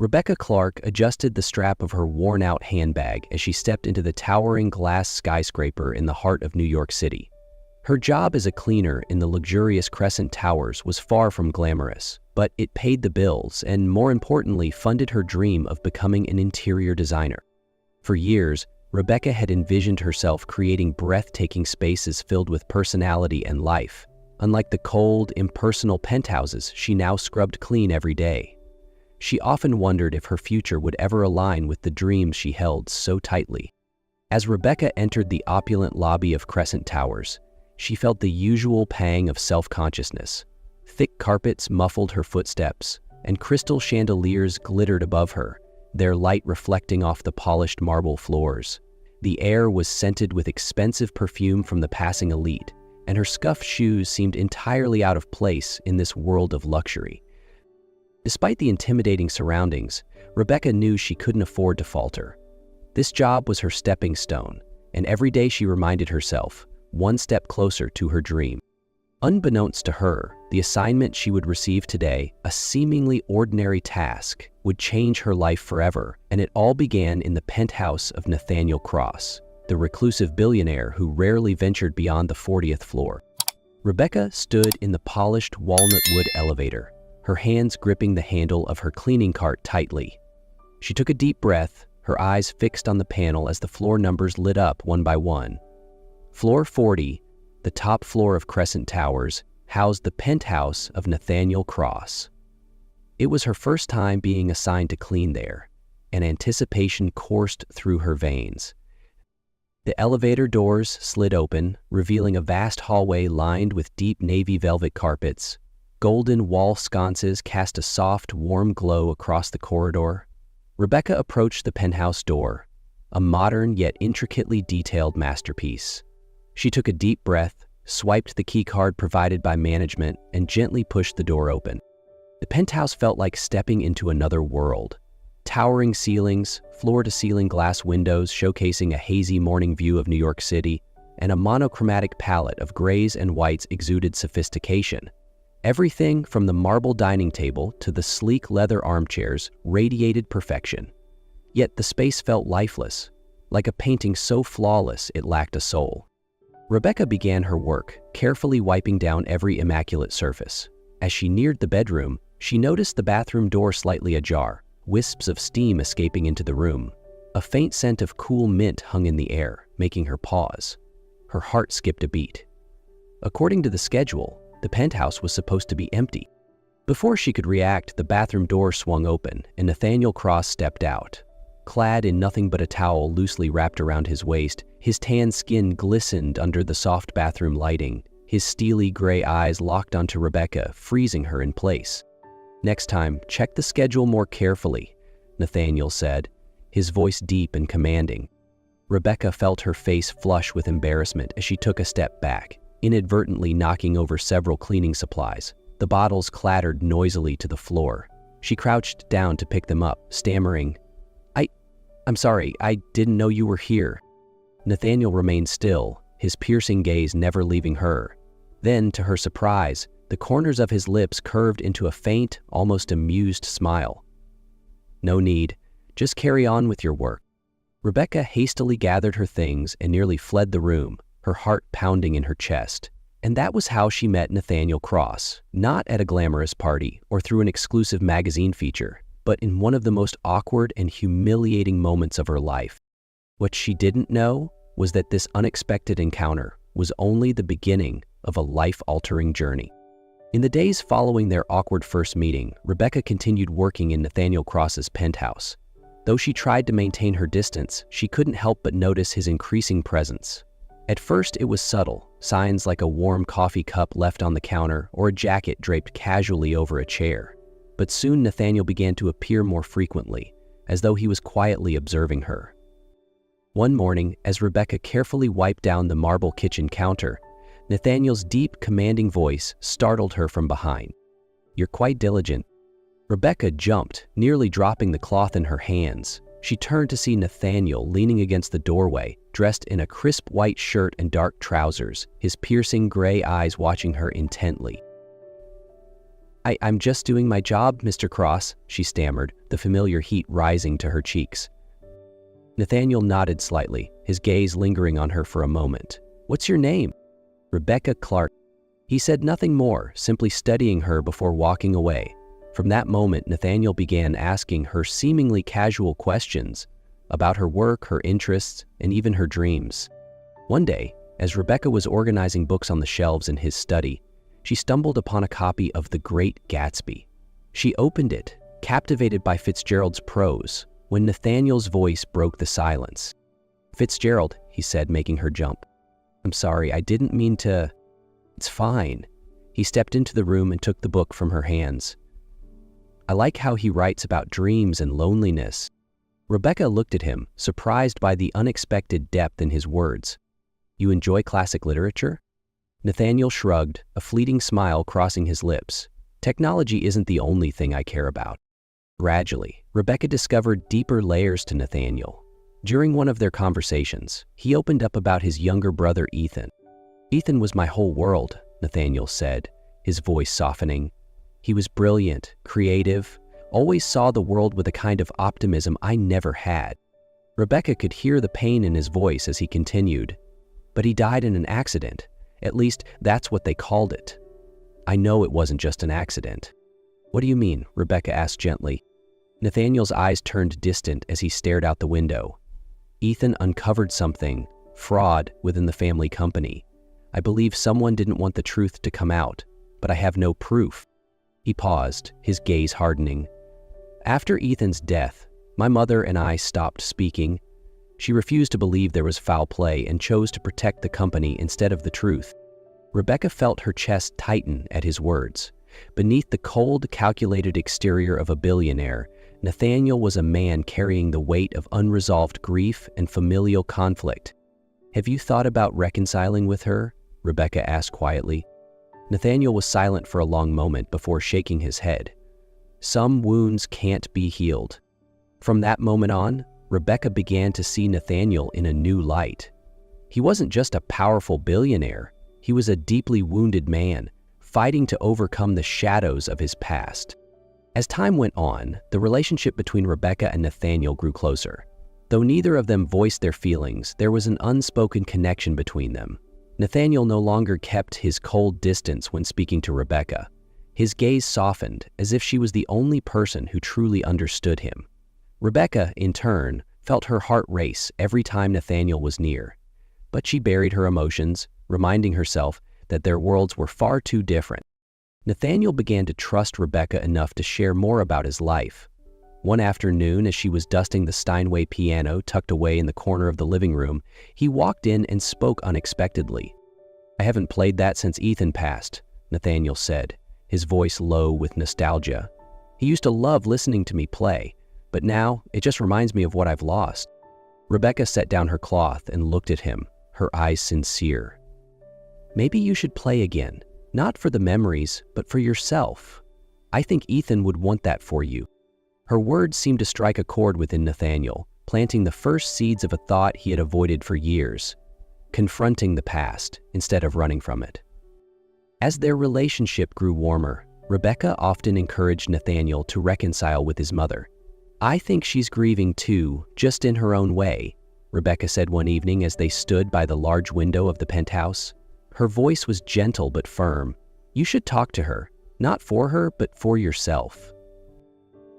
Rebecca Clark adjusted the strap of her worn-out handbag as she stepped into the towering glass skyscraper in the heart of New York City. Her job as a cleaner in the luxurious Crescent Towers was far from glamorous, but it paid the bills and, more importantly, funded her dream of becoming an interior designer. For years, Rebecca had envisioned herself creating breathtaking spaces filled with personality and life, unlike the cold, impersonal penthouses she now scrubbed clean every day. She often wondered if her future would ever align with the dreams she held so tightly. As Rebecca entered the opulent lobby of Crescent Towers, she felt the usual pang of self-consciousness. Thick carpets muffled her footsteps, and crystal chandeliers glittered above her, their light reflecting off the polished marble floors. The air was scented with expensive perfume from the passing elite, and her scuffed shoes seemed entirely out of place in this world of luxury. Despite the intimidating surroundings, Rebecca knew she couldn't afford to falter. This job was her stepping stone, and every day she reminded herself, one step closer to her dream. Unbeknownst to her, the assignment she would receive today, a seemingly ordinary task, would change her life forever, and it all began in the penthouse of Nathaniel Cross, the reclusive billionaire who rarely ventured beyond the 40th floor. Rebecca stood in the polished walnut wood elevator, her hands gripping the handle of her cleaning cart tightly. She took a deep breath, her eyes fixed on the panel as the floor numbers lit up one by one. Floor 40, the top floor of Crescent Towers, housed the penthouse of Nathaniel Cross. It was her first time being assigned to clean there, and anticipation coursed through her veins. The elevator doors slid open, revealing a vast hallway lined with deep navy velvet carpets. Golden wall sconces cast a soft, warm glow across the corridor. Rebecca approached the penthouse door, a modern yet intricately detailed masterpiece. She took a deep breath, swiped the key card provided by management, and gently pushed the door open. The penthouse felt like stepping into another world. Towering ceilings, floor-to-ceiling glass windows showcasing a hazy morning view of New York City, and a monochromatic palette of grays and whites exuded sophistication. Everything from the marble dining table to the sleek leather armchairs radiated perfection. Yet the space felt lifeless, like a painting so flawless it lacked a soul. Rebecca began her work, carefully wiping down every immaculate surface. As she neared the bedroom, she noticed the bathroom door slightly ajar, wisps of steam escaping into the room. A faint scent of cool mint hung in the air, making her pause. Her heart skipped a beat. According to the schedule, the penthouse was supposed to be empty. Before she could react, the bathroom door swung open, and Nathaniel Cross stepped out. Clad in nothing but a towel loosely wrapped around his waist, his tan skin glistened under the soft bathroom lighting. His steely gray eyes locked onto Rebecca, freezing her in place. "Next time, check the schedule more carefully," Nathaniel said, his voice deep and commanding. Rebecca felt her face flush with embarrassment as she took a step back, inadvertently knocking over several cleaning supplies. The bottles clattered noisily to the floor. She crouched down to pick them up, stammering, I'm sorry, I didn't know you were here." Nathaniel remained still, his piercing gaze never leaving her. Then, to her surprise, the corners of his lips curved into a faint, almost amused smile. "No need. Just carry on with your work." Rebecca hastily gathered her things and nearly fled the room, her heart pounding in her chest. And that was how she met Nathaniel Cross, not at a glamorous party or through an exclusive magazine feature, but in one of the most awkward and humiliating moments of her life. What she didn't know was that this unexpected encounter was only the beginning of a life-altering journey. In the days following their awkward first meeting, Rebecca continued working in Nathaniel Cross's penthouse. Though she tried to maintain her distance, she couldn't help but notice his increasing presence. At first, it was subtle, signs like a warm coffee cup left on the counter or a jacket draped casually over a chair. But soon Nathaniel began to appear more frequently, as though he was quietly observing her. One morning, as Rebecca carefully wiped down the marble kitchen counter, Nathaniel's deep, commanding voice startled her from behind. "You're quite diligent." Rebecca jumped, nearly dropping the cloth in her hands. She turned to see Nathaniel leaning against the doorway, dressed in a crisp white shirt and dark trousers, his piercing gray eyes watching her intently. I'm just doing my job, Mr. Cross, she stammered, the familiar heat rising to her cheeks. Nathaniel nodded slightly, his gaze lingering on her for a moment. What's your name? Rebecca Clark. He said nothing more, simply studying her before walking away. From that moment, Nathaniel began asking her seemingly casual questions about her work, her interests, and even her dreams. One day, as Rebecca was organizing books on the shelves in his study, she stumbled upon a copy of The Great Gatsby. She opened it, captivated by Fitzgerald's prose, when Nathaniel's voice broke the silence. Fitzgerald, he said, making her jump. I'm sorry, I didn't mean to... It's fine. He stepped into the room and took the book from her hands. I like how he writes about dreams and loneliness. Rebecca looked at him, surprised by the unexpected depth in his words. You enjoy classic literature? Nathaniel shrugged, a fleeting smile crossing his lips. Technology isn't the only thing I care about. Gradually, Rebecca discovered deeper layers to Nathaniel. During one of their conversations, he opened up about his younger brother Ethan. Ethan was my whole world, Nathaniel said, his voice softening. He was brilliant, creative, always saw the world with a kind of optimism I never had. Rebecca could hear the pain in his voice as he continued. But he died in an accident. At least, that's what they called it. I know it wasn't just an accident. What do you mean? Rebecca asked gently. Nathaniel's eyes turned distant as he stared out the window. Ethan uncovered something, fraud within the family company. I believe someone didn't want the truth to come out, but I have no proof. He paused, his gaze hardening. After Ethan's death, my mother and I stopped speaking. She refused to believe there was foul play and chose to protect the company instead of the truth. Rebecca felt her chest tighten at his words. Beneath the cold, calculated exterior of a billionaire, Nathaniel was a man carrying the weight of unresolved grief and familial conflict. Have you thought about reconciling with her? Rebecca asked quietly. Nathaniel was silent for a long moment before shaking his head. Some wounds can't be healed. From that moment on, Rebecca began to see Nathaniel in a new light. He wasn't just a powerful billionaire. He was a deeply wounded man, fighting to overcome the shadows of his past. As time went on, the relationship between Rebecca and Nathaniel grew closer. Though neither of them voiced their feelings, there was an unspoken connection between them. Nathaniel no longer kept his cold distance when speaking to Rebecca. His gaze softened, as if she was the only person who truly understood him. Rebecca, in turn, felt her heart race every time Nathaniel was near. But she buried her emotions, reminding herself that their worlds were far too different. Nathaniel began to trust Rebecca enough to share more about his life. One afternoon, as she was dusting the Steinway piano tucked away in the corner of the living room, he walked in and spoke unexpectedly. I haven't played that since Ethan passed, Nathaniel said, his voice low with nostalgia. He used to love listening to me play, but now it just reminds me of what I've lost. Rebecca set down her cloth and looked at him, her eyes sincere. Maybe you should play again, not for the memories, but for yourself. I think Ethan would want that for you. Her words seemed to strike a chord within Nathaniel, planting the first seeds of a thought he had avoided for years, confronting the past instead of running from it. As their relationship grew warmer, Rebecca often encouraged Nathaniel to reconcile with his mother. I think she's grieving too, just in her own way, Rebecca said one evening as they stood by the large window of the penthouse. Her voice was gentle but firm. You should talk to her, not for her, but for yourself.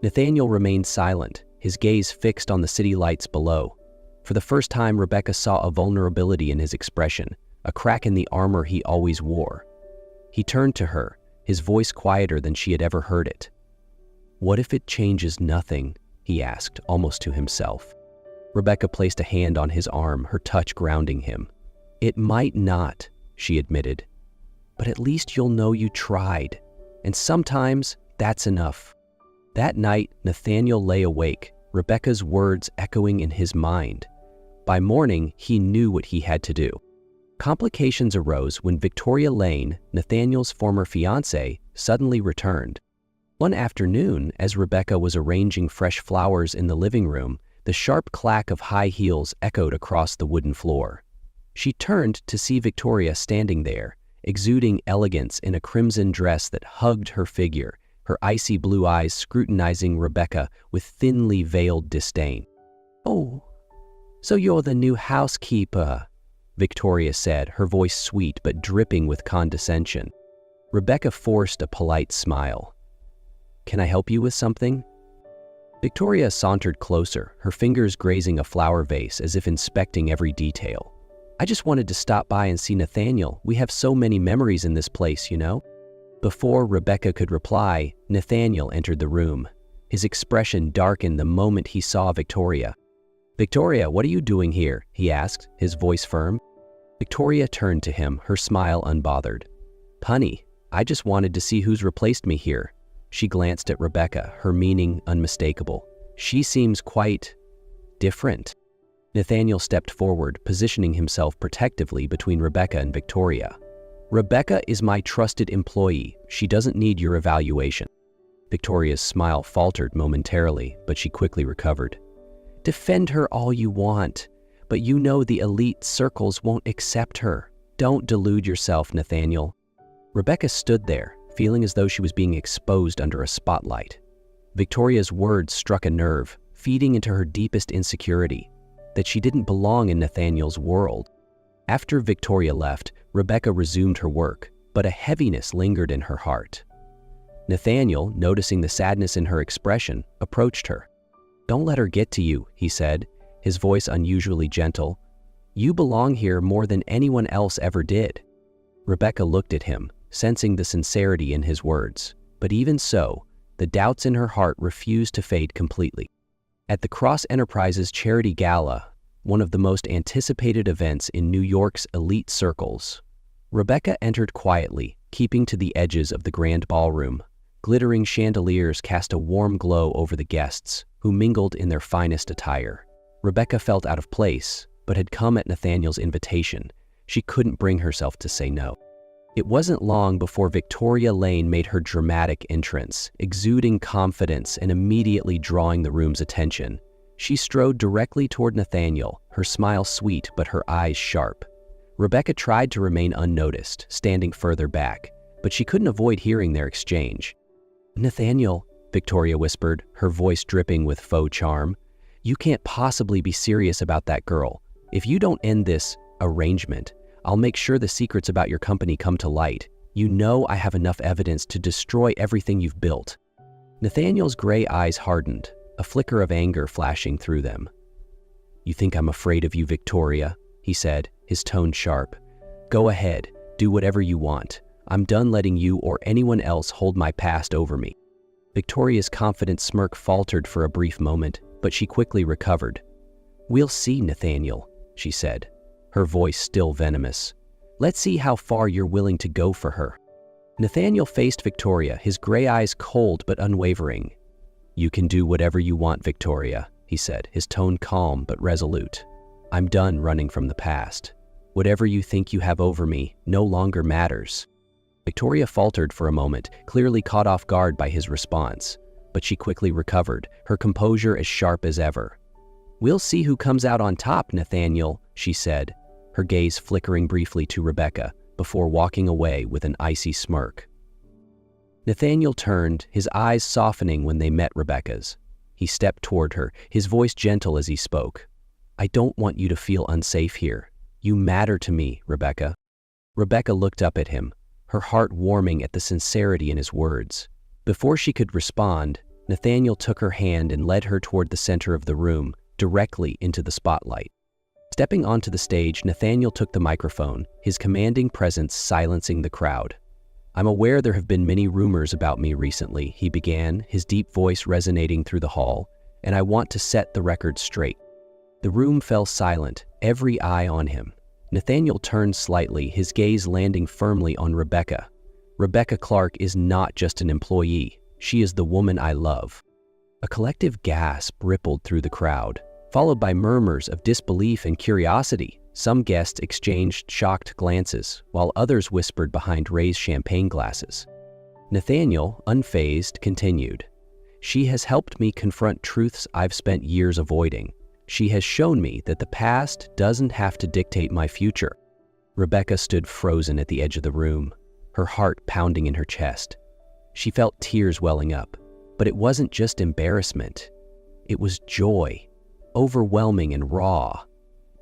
Nathaniel remained silent, his gaze fixed on the city lights below. For the first time, Rebecca saw a vulnerability in his expression, a crack in the armor he always wore. He turned to her, his voice quieter than she had ever heard it. What if it changes nothing? He asked, almost to himself. Rebecca placed a hand on his arm, her touch grounding him. It might not, she admitted. But at least you'll know you tried. And sometimes that's enough. That night, Nathaniel lay awake, Rebecca's words echoing in his mind. By morning, he knew what he had to do. Complications arose when Victoria Lane, Nathaniel's former fiancée, suddenly returned. One afternoon, as Rebecca was arranging fresh flowers in the living room, the sharp clack of high heels echoed across the wooden floor. She turned to see Victoria standing there, exuding elegance in a crimson dress that hugged her figure, her icy blue eyes scrutinizing Rebecca with thinly veiled disdain. "Oh, so you're the new housekeeper," Victoria said, her voice sweet but dripping with condescension. Rebecca forced a polite smile. "Can I help you with something?" Victoria sauntered closer, her fingers grazing a flower vase as if inspecting every detail. "I just wanted to stop by and see Nathaniel. We have so many memories in this place, you know?" Before Rebecca could reply, Nathaniel entered the room. His expression darkened the moment he saw Victoria. "Victoria, what are you doing here?" he asked, his voice firm. Victoria turned to him, her smile unbothered. "Punny, I just wanted to see who's replaced me here." She glanced at Rebecca, her meaning unmistakable. "She seems quite different." Nathaniel stepped forward, positioning himself protectively between Rebecca and Victoria. "Rebecca is my trusted employee. She doesn't need your evaluation." Victoria's smile faltered momentarily, but she quickly recovered. "Defend her all you want, but you know the elite circles won't accept her. Don't delude yourself, Nathaniel." Rebecca stood there, feeling as though she was being exposed under a spotlight. Victoria's words struck a nerve, feeding into her deepest insecurity, that she didn't belong in Nathaniel's world. After Victoria left, Rebecca resumed her work, but a heaviness lingered in her heart. Nathaniel, noticing the sadness in her expression, approached her. "Don't let her get to you," he said, his voice unusually gentle. "You belong here more than anyone else ever did." Rebecca looked at him, sensing the sincerity in his words, but even so, the doubts in her heart refused to fade completely. At the Cross Enterprises Charity Gala, one of the most anticipated events in New York's elite circles, Rebecca entered quietly, keeping to the edges of the grand ballroom. Glittering chandeliers cast a warm glow over the guests, who mingled in their finest attire. Rebecca felt out of place, but had come at Nathaniel's invitation. She couldn't bring herself to say no. It wasn't long before Victoria Lane made her dramatic entrance, exuding confidence and immediately drawing the room's attention. She strode directly toward Nathaniel, her smile sweet but her eyes sharp. Rebecca tried to remain unnoticed, standing further back, but she couldn't avoid hearing their exchange. "Nathaniel," Victoria whispered, her voice dripping with faux charm, "you can't possibly be serious about that girl. If you don't end this arrangement, I'll make sure the secrets about your company come to light. You know I have enough evidence to destroy everything you've built." Nathaniel's gray eyes hardened, a flicker of anger flashing through them. "You think I'm afraid of you, Victoria?" he said, his tone sharp. "Go ahead, do whatever you want. I'm done letting you or anyone else hold my past over me." Victoria's confident smirk faltered for a brief moment, but she quickly recovered. "We'll see, Nathaniel," she said, her voice still venomous. "Let's see how far you're willing to go for her." Nathaniel faced Victoria, his gray eyes cold but unwavering. "You can do whatever you want, Victoria," he said, his tone calm but resolute. "I'm done running from the past. Whatever you think you have over me no longer matters." Victoria faltered for a moment, clearly caught off guard by his response, but she quickly recovered, her composure as sharp as ever. "We'll see who comes out on top, Nathaniel," she said, her gaze flickering briefly to Rebecca before walking away with an icy smirk. Nathaniel turned, his eyes softening when they met Rebecca's. He stepped toward her, his voice gentle as he spoke. "I don't want you to feel unsafe here. You matter to me, Rebecca." Rebecca looked up at him, her heart warming at the sincerity in his words. Before she could respond, Nathaniel took her hand and led her toward the center of the room, directly into the spotlight. Stepping onto the stage, Nathaniel took the microphone, his commanding presence silencing the crowd. "I'm aware there have been many rumors about me recently," he began, his deep voice resonating through the hall, "and I want to set the record straight." The room fell silent, every eye on him. Nathaniel turned slightly, his gaze landing firmly on Rebecca. "Rebecca Clark is not just an employee. She is the woman I love." A collective gasp rippled through the crowd, followed by murmurs of disbelief and curiosity. Some guests exchanged shocked glances, while others whispered behind raised champagne glasses. Nathaniel, unfazed, continued, "She has helped me confront truths I've spent years avoiding. She has shown me that the past doesn't have to dictate my future." Rebecca stood frozen at the edge of the room, her heart pounding in her chest. She felt tears welling up, but it wasn't just embarrassment. It was joy, overwhelming and raw.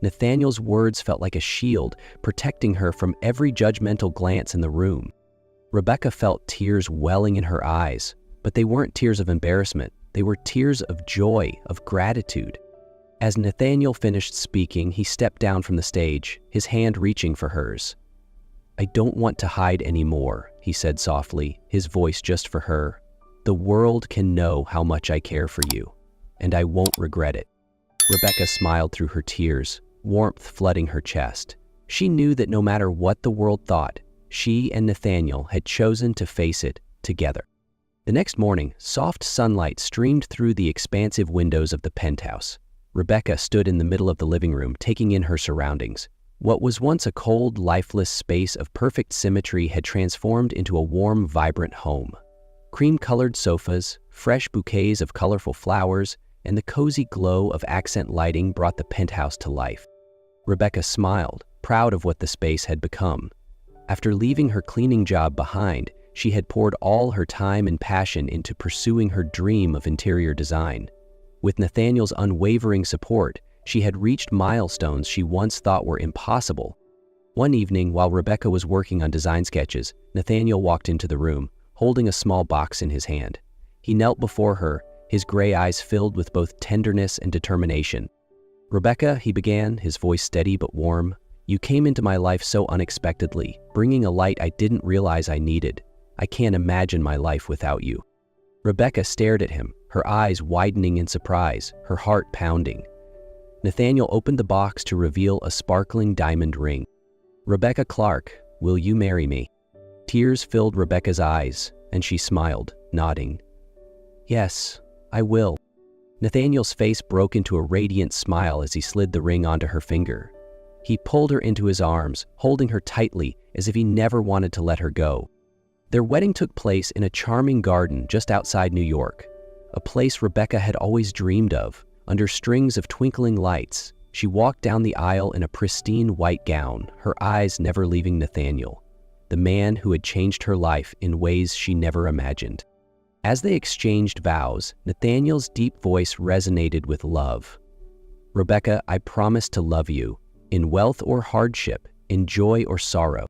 Nathaniel's words felt like a shield, protecting her from every judgmental glance in the room. Rebecca felt tears welling in her eyes, but they weren't tears of embarrassment. They were tears of joy, of gratitude. As Nathaniel finished speaking, he stepped down from the stage, his hand reaching for hers. "I don't want to hide anymore," he said softly, his voice just for her. "The world can know how much I care for you, and I won't regret it." Rebecca smiled through her tears, warmth flooding her chest. She knew that no matter what the world thought, she and Nathaniel had chosen to face it together. The next morning, soft sunlight streamed through the expansive windows of the penthouse. Rebecca stood in the middle of the living room, taking in her surroundings. What was once a cold, lifeless space of perfect symmetry had transformed into a warm, vibrant home. Cream-colored sofas, fresh bouquets of colorful flowers, and the cozy glow of accent lighting brought the penthouse to life. Rebecca smiled, proud of what the space had become. After leaving her cleaning job behind, she had poured all her time and passion into pursuing her dream of interior design. With Nathaniel's unwavering support, she had reached milestones she once thought were impossible. One evening, while Rebecca was working on design sketches, Nathaniel walked into the room, holding a small box in his hand. He knelt before her, his gray eyes filled with both tenderness and determination. "Rebecca," he began, his voice steady but warm, "you came into my life so unexpectedly, bringing a light I didn't realize I needed. I can't imagine my life without you." Rebecca stared at him, her eyes widening in surprise, her heart pounding. Nathaniel opened the box to reveal a sparkling diamond ring. "Rebecca Clark, will you marry me?" Tears filled Rebecca's eyes, and she smiled, nodding. "Yes, I will." Nathaniel's face broke into a radiant smile as he slid the ring onto her finger. He pulled her into his arms, holding her tightly as if he never wanted to let her go. Their wedding took place in a charming garden just outside New York, a place Rebecca had always dreamed of. Under strings of twinkling lights, she walked down the aisle in a pristine white gown, her eyes never leaving Nathaniel, the man who had changed her life in ways she never imagined. As they exchanged vows, Nathaniel's deep voice resonated with love. "Rebecca, I promise to love you, in wealth or hardship, in joy or sorrow."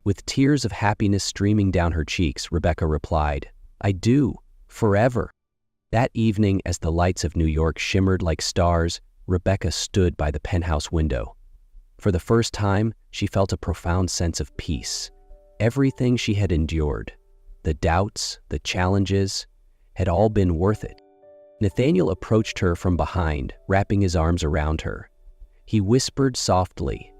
With tears of happiness streaming down her cheeks, Rebecca replied, "I do, forever." That evening, as the lights of New York shimmered like stars, Rebecca stood by the penthouse window. For the first time, she felt a profound sense of peace. Everything she had endured, the doubts, the challenges, had all been worth it. Nathaniel approached her from behind, wrapping his arms around her. He whispered softly,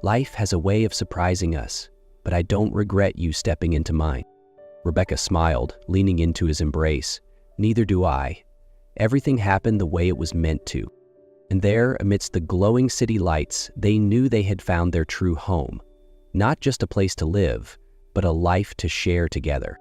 "Life has a way of surprising us, but I don't regret you stepping into mine." Rebecca smiled, leaning into his embrace. "Neither do I. Everything happened the way it was meant to." And there, amidst the glowing city lights, they knew they had found their true home. Not just a place to live, but a life to share together.